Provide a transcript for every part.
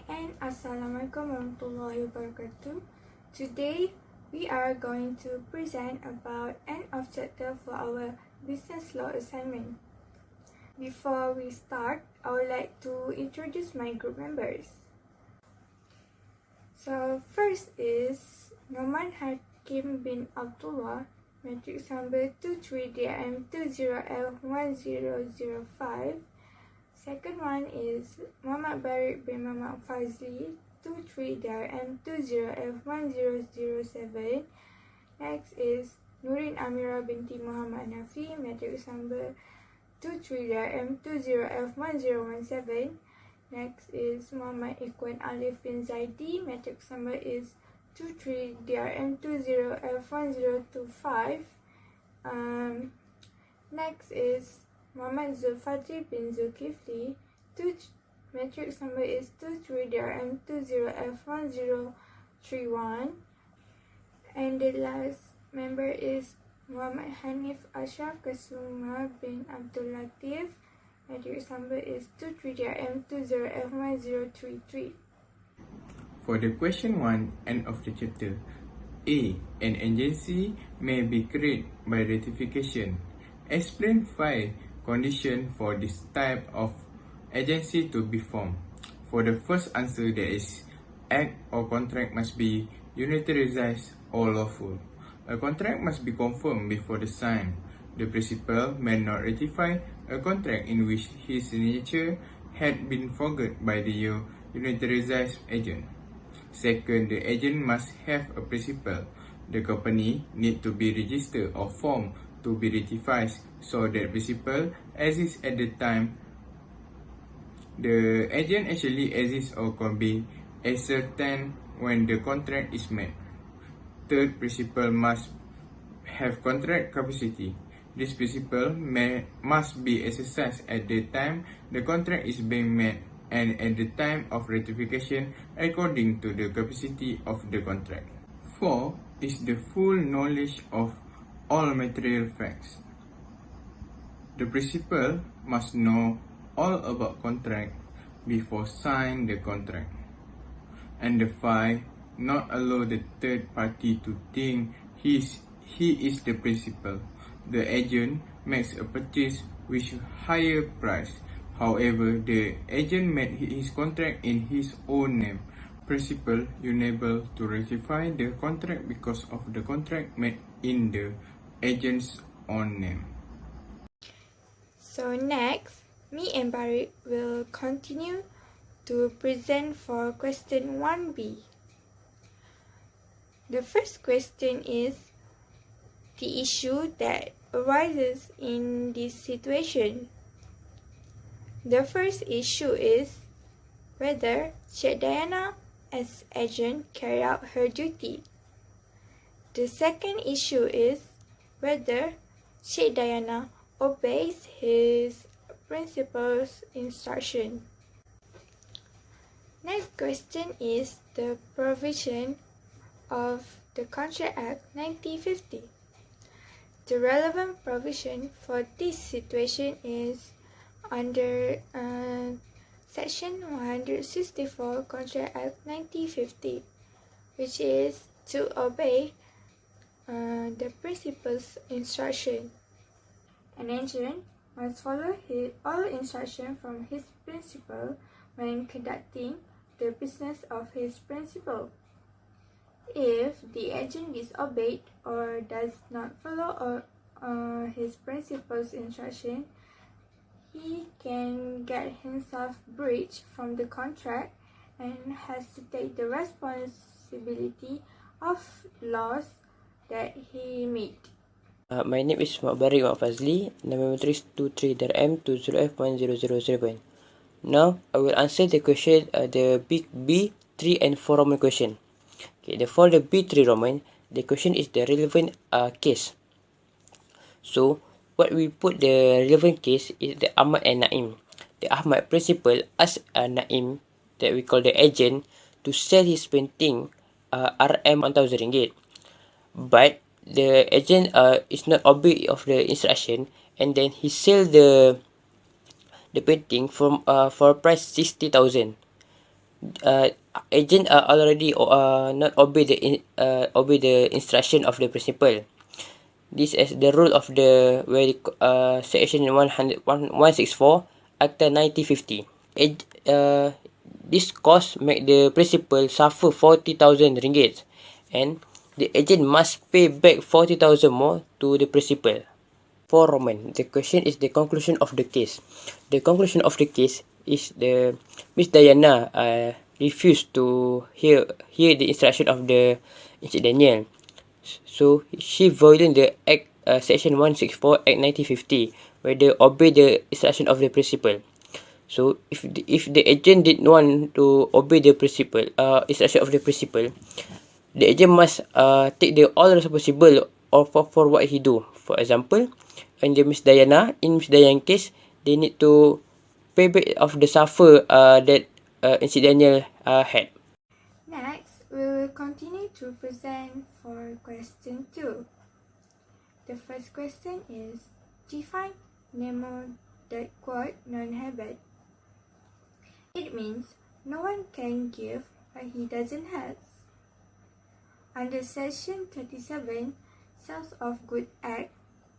and Assalamualaikum warahmatullahi wabarakatuh. Today we are going to present about end of chapter for our business law assignment. Before we start, I would like to introduce my group members. So first is Noman Hakim bin Abdullah, matrix number 23DM20F1005. Second one is Muhammad Barik bin Muhammad Fazli, 23DM20F1007. Next is Nurin Amira binti Muhammad Nafi, matrix number 23DM20F1017. Next is Muhammad Ikwan Alif bin Zaidi, matrix number is 23DRM20F1025. Next is Muhammad Zulfadri bin Zulkifli, matrix number is 23DRM20F1031. And the last member is Muhammad Hanif Ashraf Kasuma bin Abdul Latif, matrix number is 23DRM20F1033. For the question 1, end of the chapter. A. An agency may be created by ratification. Explain 5 conditions for this type of agency to be formed. For the first answer, there is act or contract must be unitarized or lawful. A contract must be confirmed before the sign. The principal may not ratify a contract in which his signature had been forged by the unitarized agent. Second, the agent must have a principal. The company need to be registered or formed to be ratified, so that principal exists at the time the agent actually exists or can be ascertained when the contract is made. Third, principal must have contract capacity. This principle must be exercised at the time the contract is being made and at the time of ratification according to the capacity of the contract. 4 is the full knowledge of all material facts. The principal must know all about contract before sign the contract. And the 5, not allow the third party to think he is the principal. The agent makes a purchase with higher price. However, the agent made his contract in his own name. Principal unable to ratify the contract because of the contract made in the agent's own name. So next, me and Barik will continue to present for question 1B. The first question is the issue that arises in this situation. The first issue is whether Sheikh Diana as agent carry out her duty. The second issue is whether Sheikh Diana obeys his principal's instruction. Next question is the provision of the Contract Act 1950. The relevant provision for this situation is under Section 164 Contract Act 1950, which is to obey the principal's instruction. An agent must follow all instructions from his principal when conducting the business of his principal. If the agent disobeyed or does not follow his principal's instruction, he can get himself breached from the contract and has to take the responsibility of loss that he made. My name is Muhammad Barik Muhammad Fazli, number matrix 23DRM20F1007. Now, I will answer the question, the big B3 and 4 Roman question. Okay, for the B3 Roman, the question is the relevant case. So, what we put the relevant case is the Ahmad and Naim. The Ahmad principal asked Naim, that we call the agent, to sell his painting RM 1,000 ringgit. But the agent is not obey of the instruction, and then he sell the painting from for price 60,000. agent are already not obey the instruction of the principal. This is the rule of the section 164 Acta 1950. This cost make the principal suffer 40,000 ringgit, and the agent must pay back 40,000 more to the principal. For Roman, the question is the conclusion of the case. The conclusion of the case is the Miss Diana refused to hear the instruction of the Encik Daniel. So she violated the Act Section 164 Act 1950, where they obey the instruction of the principal. So if the agent did not want to obey the principal instruction of the principal, the agent must take the all responsible for what he do. For example, in Miss Diana case, they need to pay back of the suffer that Encik Daniel had. Next, we will continue to present for question 2. The first question is, define Nemo that quote non-habit. It means no one can give what he doesn't have. Under Section 37, Sales of Goods Act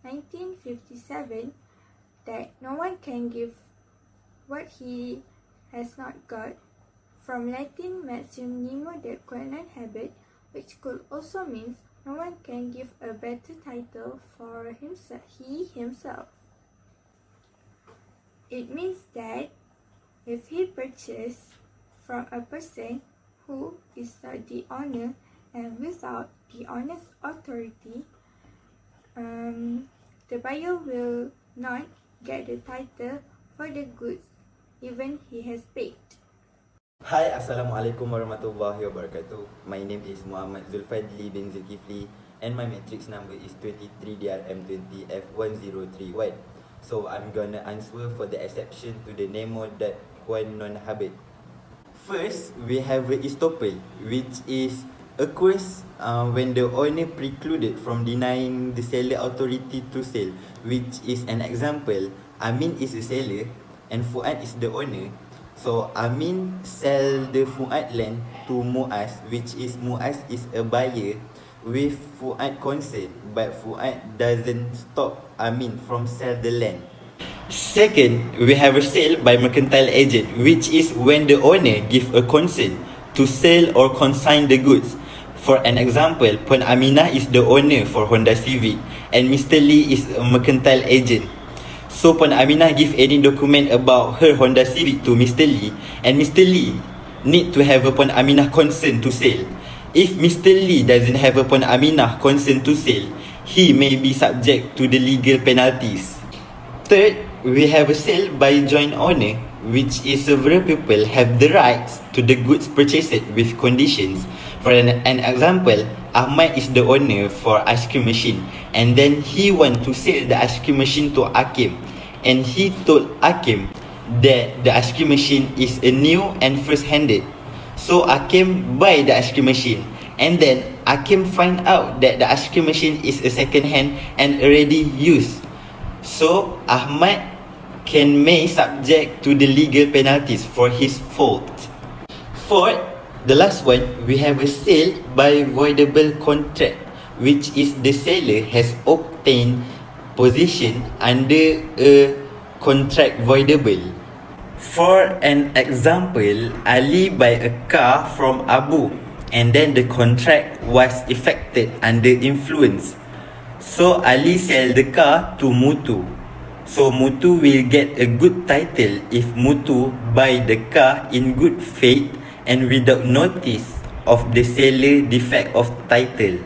1957, that no one can give what he has not got, from Latin maxim nemo dat quod non habet, which could also mean no one can give a better title for himself. It means that if he purchased from a person who is not the owner and without the owner's authority, the buyer will not get the title for the goods even he has paid. Hi, Assalamualaikum warahmatullahi wabarakatuh. My name is Muhammad Zulfadli bin Zulkifli and my matrix number is 23DRM20F103Y. So I'm gonna answer for the exception to the nemo dat quod non habet. First, we have a estoppel, which is occurs when the owner precluded from denying the seller authority to sell, which is an example. Amin is a seller and Fuad is the owner. So Amin sell the Fuad land to Muaz, which is Muaz is a buyer with Fuad consent, but Fuad doesn't stop Amin from sell the land. Second, we have a sale by mercantile agent, which is when the owner give a consent to sell or consign the goods. For an example, Puan Aminah is the owner for Honda Civic and Mr. Lee is a mercantile agent. So Puan Aminah give any document about her Honda Civic to Mr. Lee, and Mr. Lee need to have a Puan Aminah consent to sell. If Mr. Lee doesn't have a Puan Aminah consent to sell, he may be subject to the legal penalties. Third, we have a sale by joint owner, which is several people have the rights to the goods purchased with conditions. For an example, Ahmad is the owner for ice cream machine, and then he want to sell the ice cream machine to Akim, and he told Akim that the ice cream machine is a new and first-handed. So Akim buy the ice cream machine, and then Akim find out that the ice cream machine is a second-hand and already used. So Ahmad may subject to the legal penalties for his fault. Fourth, the last one, we have a sale by voidable contract, which is the seller has obtained possession under a contract voidable. For an example, Ali buy a car from Abu, and then the contract was effected under influence. So Ali sell the car to Mutu. So Mutu will get a good title if Mutu buy the car in good faith and without notice of the seller defect of title.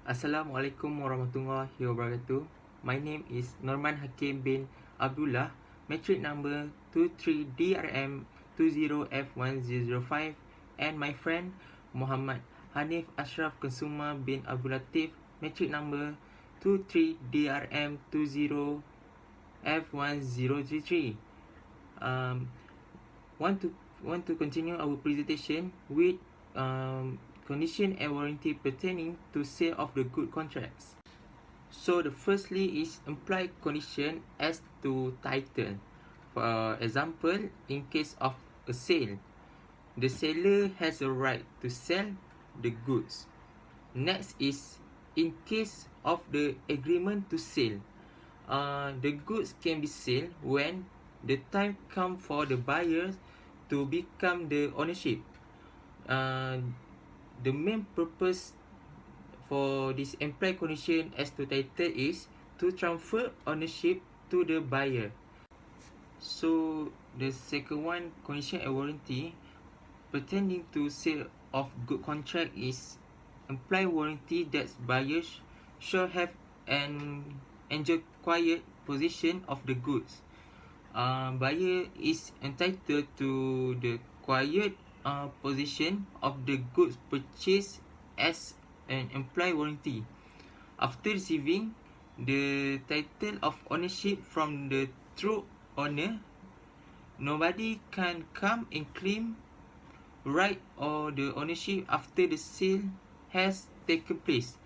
Assalamualaikum warahmatullahi wabarakatuh. My name is Norman Hakim bin Abdullah, matric number 23DRM20F1005, and my friend Muhammad Hanif Ashraf Consumer bin Abdul Latif, matric number 23DRM20F1033. Want to continue our presentation with condition and warranty pertaining to sale of the good contracts. So the firstly is implied condition as to title. For example, in case of a sale, the seller has a right to sell the goods. Next is in case of the agreement to sell. The goods can be sold when the time comes for the buyer to become the ownership. Uh, the main purpose for this implied condition as to title is to transfer ownership to the buyer. So the second one, condition and warranty pertaining to sale of good contract is implied warranty that buyers shall have an enjoy quiet possession of the goods. Buyer is entitled to the quiet possession of the goods purchased as an implied warranty. After receiving the title of ownership from the true owner, nobody can come and claim right or the ownership after the sale has taken place.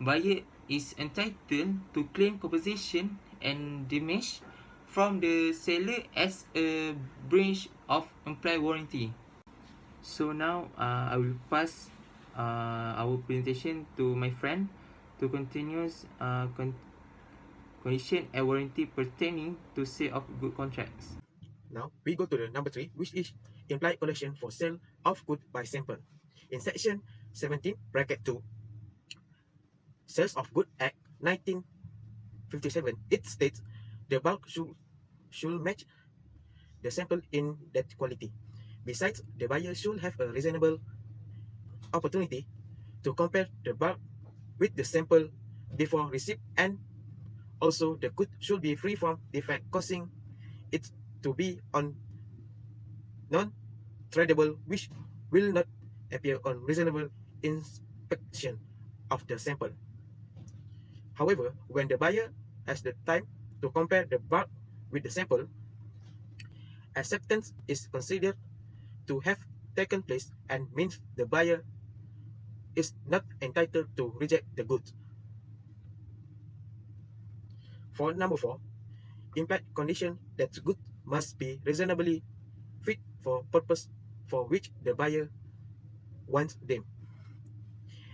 Buyer is entitled to claim compensation and damage from the seller as a breach of implied warranty. So now I will pass our presentation to my friend to continue condition and warranty pertaining to sale of good contracts. Now we go to the number 3, which is implied condition for sale of good by sample. In section 17, bracket 2, Sales of Good Act 1957, it states the bulk should match the sample in that quality. Besides, the buyer should have a reasonable opportunity to compare the bulk with the sample before receipt, and also the good should be free from defect causing it to be on non-tradable, which will not appear on reasonable inspection of the sample. However, when the buyer has the time to compare the bulk with the sample, acceptance is considered to have taken place and means the buyer is not entitled to reject the goods. For number 4, implied condition that goods must be reasonably fit for purpose for which the buyer wants them.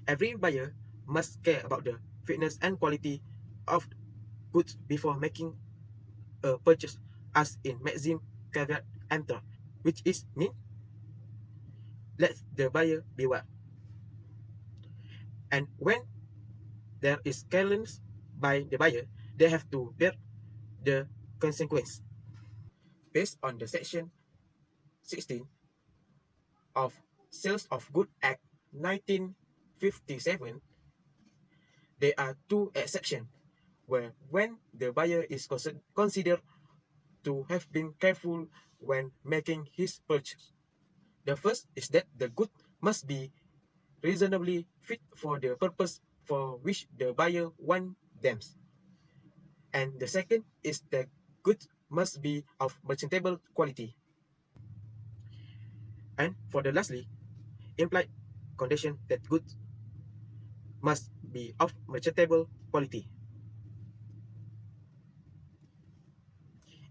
Every buyer must care about the fitness and quality of goods before making a purchase, as in maxim caveat emptor, which is mean let the buyer beware. And when there is carelessness by the buyer, they have to bear the consequence. Based on the section 16 of Sales of Good Act 1957, there are two exceptions where when the buyer is considered to have been careful when making his purchase. The first is that the good must be reasonably fit for the purpose for which the buyer wants them. And the second is that goods must be of merchantable quality. And for the lastly, implied condition that goods must be of merchantable quality.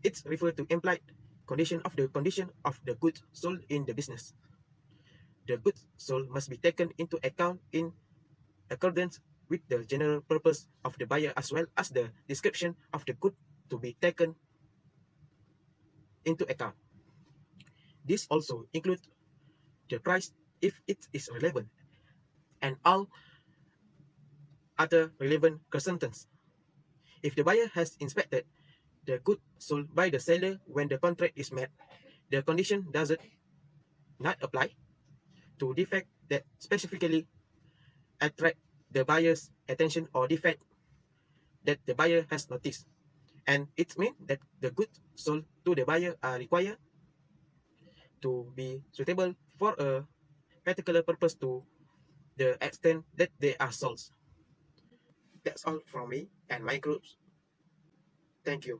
It's referred to implied condition of the goods sold in the business. The goods sold must be taken into account in accordance with the general purpose of the buyer, as well as the description of the good to be taken into account. This also includes the price if it is relevant, and all other relevant circumstances. If the buyer has inspected the good sold by the seller when the contract is met, the condition does not apply to defect that specifically attract the buyer's attention or defect that the buyer has noticed. And it means that the goods sold to the buyer are required to be suitable for a particular purpose to the extent that they are sold. That's all from me and my groups. Thank you.